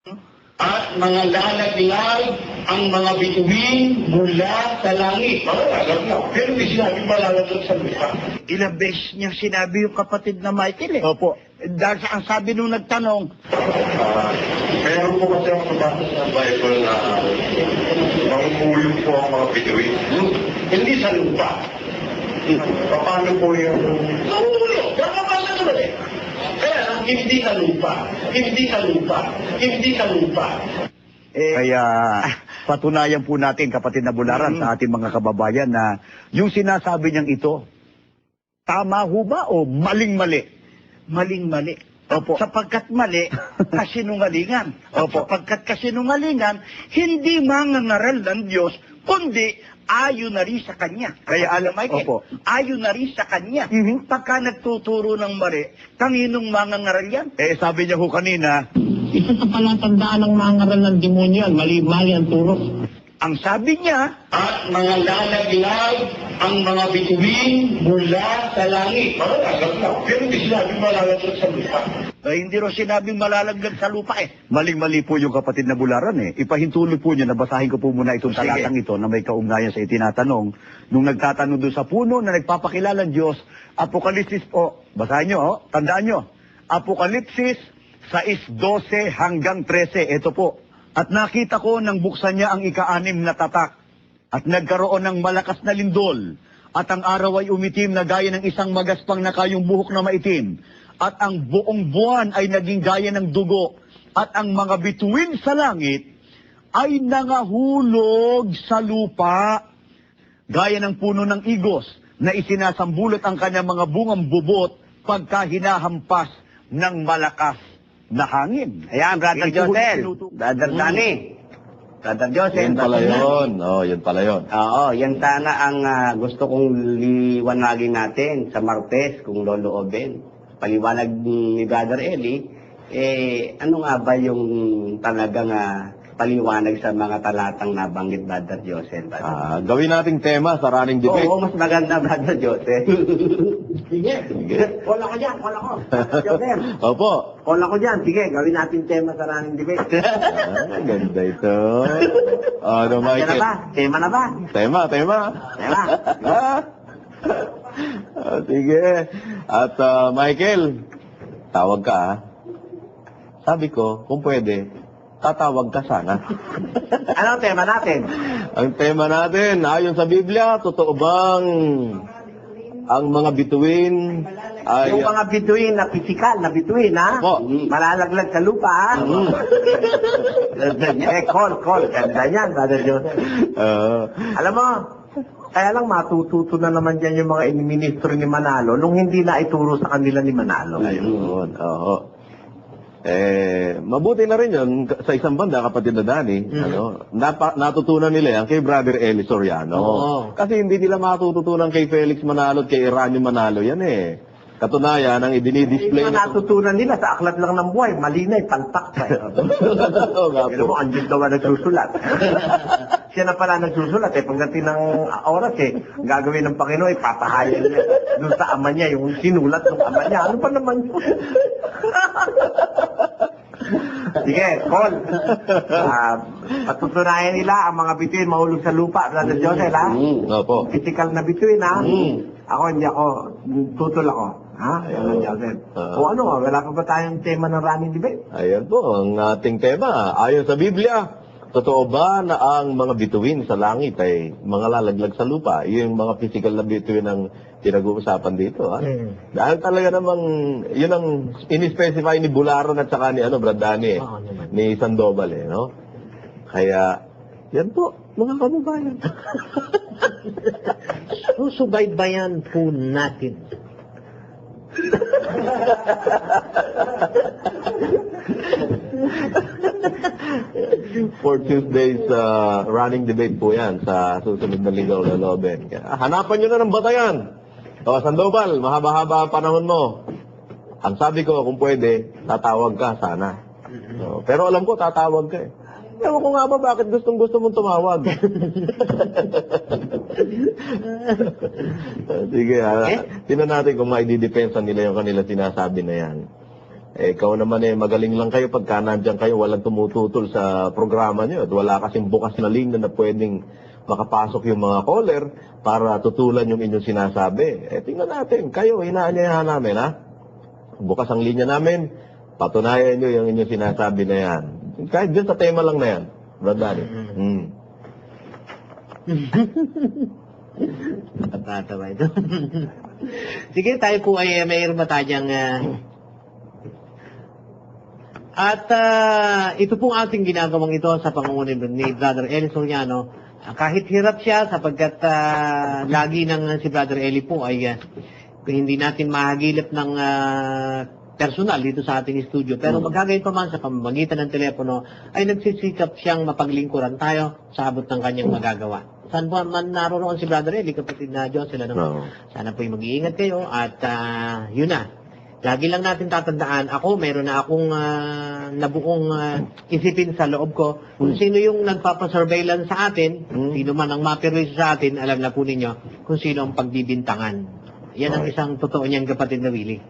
At mga lalaglag ang mga bituin mula sa langit. Malalaglag. Pero hindi sinabi malalaglag sa lupa. Ilang beses niya sinabi yung kapatid na Michael eh. Opo. Dahil ang sabi nung nagtanong, Meron po kasi ang nabasa sa Bible na mangungulong po ang mga bituin. Hindi sa lupa. Paano po yung... Mangungulong. Kakabasa naman eh. Kaya hindi sa lupa. Hindi sa lupa. Hindi sa lupa. Kaya patunayan po natin, kapatid na Bularan, sa ating mga kababayan na yung sinasabi niyang ito, tama ho ba o maling-mali? maling-mali. Opo. Sapagkat mali, kasinungalingan. At Opo. sapagkat kasinungalingan, hindi mangangaral ng Diyos, kundi ayon na rin sa Kanya. Kaya alam, Michael, opo. ayon na rin sa Kanya. Mhm. Pagka nagtuturo ng mali, kaninong mangangaral yan? Sabi niya ho kanina, Ito sa palatandaan ng mga ngaral ng demonyo yan. Mali ang turo. Ang sabi niya, At mga lalaglag ang mga bituin mula sa langit. Malalaglag. Pero hindi sinabi malalaglag sa lupa. hindi rin sinabing malalaglag sa lupa eh. maling-mali po yung kapatid na Bularan eh. Ipahintulot po niya, nabasahin ko po muna itong Sige. talatang ito na may kaugnayan sa itinatanong. Nung nagtatanong doon sa puno na nagpapakilala ng Diyos, Apokalipsis po, basahin nyo, tandaan nyo, Apokalipsis 6:12 hanggang 13, ito po. At nakita ko nang buksan niya ang ika-6 na tatak, at nagkaroon ng malakas na lindol, at ang araw ay umitim na gaya ng isang magaspang na kayong buhok na maitim, at ang buong buwan ay naging gaya ng dugo, at ang mga bituin sa langit ay nangahulog sa lupa, gaya ng puno ng igos na isinasambulot ang kanyang mga bungang bubot pagka hinahampas ng malakas na hangin. Ayan, Brother Ito ho yung Josel. tinutukoy. Brother Danny. Brother Josel. Yan pala Brother Danny. yun. Oh, yan pala yun. Oo, yan sana ang gusto kong liwanagin natin sa Martes kung loloobin. Paliwanag ni Brother Eli, ano nga ba yung talagang paliwanag sa mga talatang nabanggit, Brother Josel? Gawin nating tema sa running debate. Oo, mas maganda, Brother Josel. Sige. Call ako dyan. Call ako. Joseph. Opo. Call ako dyan. Sige, gawin natin tema sa running debate. Ganda ito. Ano, Tema na Michael? ba? Tema na ba? Tema. Tema. Sige. At Michael, tawag ka Sabi ko, kung pwede, tatawag ka sana. Ano ang tema natin? Ang tema natin, ayon sa Biblia, totoo bang ang mga bituin ay... Yung mga bituin na pisikal na bituin, ha? Opo. Malalaglag sa lupa, ha? Call. Ganda yan, Brother Joseph. Alam mo, kaya lang matututo na naman dyan yung mga ministro ni Manalo nung hindi na ituro sa kanila ni Manalo. Ayun, oo. Mabuti na rin yun sa isang banda, kapatid na Danny, natutunan nila yan kay Brother Eli Soriano. Oo. Kasi hindi nila matututunan kay Felix Manalo at kay Eranio Manalo yan eh. Katunayan, ang idinidisplay Yung natutunan nila sa aklat lang ng buhay, mali na, palpak pa. Oo nga Pero mo, po. ang Diyos daw ang nagsusulat. Siya na pala nagsusulat eh. Pagdating ng oras eh, gagawin ng Panginoon, ipapahayan niya doon sa ama niya, yung sinulat ng ama niya. Ano pa naman yun? Sige, call. Patutunayan nila ang mga bituin mahulog sa lupa, Brother Joseph, ha? Opo. Physical na bituin, ha? Ako, hindi ako, tutol ako. Ha? Brother Joseph. O ano, wala pa ba tayong tema ng running debate? Ayan po, ang ating tema. Ayon sa Biblia, totoo ba na ang mga bituin sa langit ay mga lalaglag sa lupa? Yung mga physical na bituin ang pinag-uusapan dito. Ha? Dahil talaga namang, yun ang in-specify ni Bularan at saka ni Brad Danny, ni Sandoval. No? Kaya, yan po, mga kababayan. Susubaybayan po natin. For Tuesday's running debate po yan sa susunod na Ligaw na Loben. Hanapan nyo na ng batayan. O, Sandoval, mahaba-haba ang panahon mo. Ang sabi ko, kung pwede, tatawag ka sana. So, pero alam ko, tatawag ka eh. Ewan ko nga ba bakit gustong-gusto mong tumawag. Sige, tingnan natin kung maididepensa nila yung kanila sinasabi na yan. ikaw naman magaling lang kayo pagka nandiyan kayo, walang tumututol sa programa nyo at wala kasing bukas na linya na pwedeng makapasok yung mga caller para tutulan yung inyong sinasabi. Tingnan natin, kayo, inaanyayahan namin, ha? Bukas ang linya namin, patunayan nyo yung inyong sinasabi na yan. Kahit dyan sa tema lang na yan, Brad Danny. Natatawa ito. Sige, tayo po ay mayroon ba tayong ito pong ating ginagawang ito sa pangunguna ni Brother Eli Soriano. Kahit hirap siya sapagkat lagi ng si Brother Eli po ay hindi natin mahagilap ng personal dito sa ating studio. Pero magkagayon pa man sa pamamagitan ng telepono ay nagsisikap siyang mapaglingkuran tayo sa abot ng kanyang magagawa. Saan po man naroroon si Brother Eli, kapatid na Diyos sila naman. Sana po mag-iingat kayo at yun na. Lagi lang natin tatandaan, meron na akong nabuong isipin sa loob ko kung sino yung nagpapasurveillance sa atin, sino man ang mapirwis sa atin, alam na po ninyo kung sino ang pagbibintangan. Yan ang isang totoo niyang kapatid na Willie.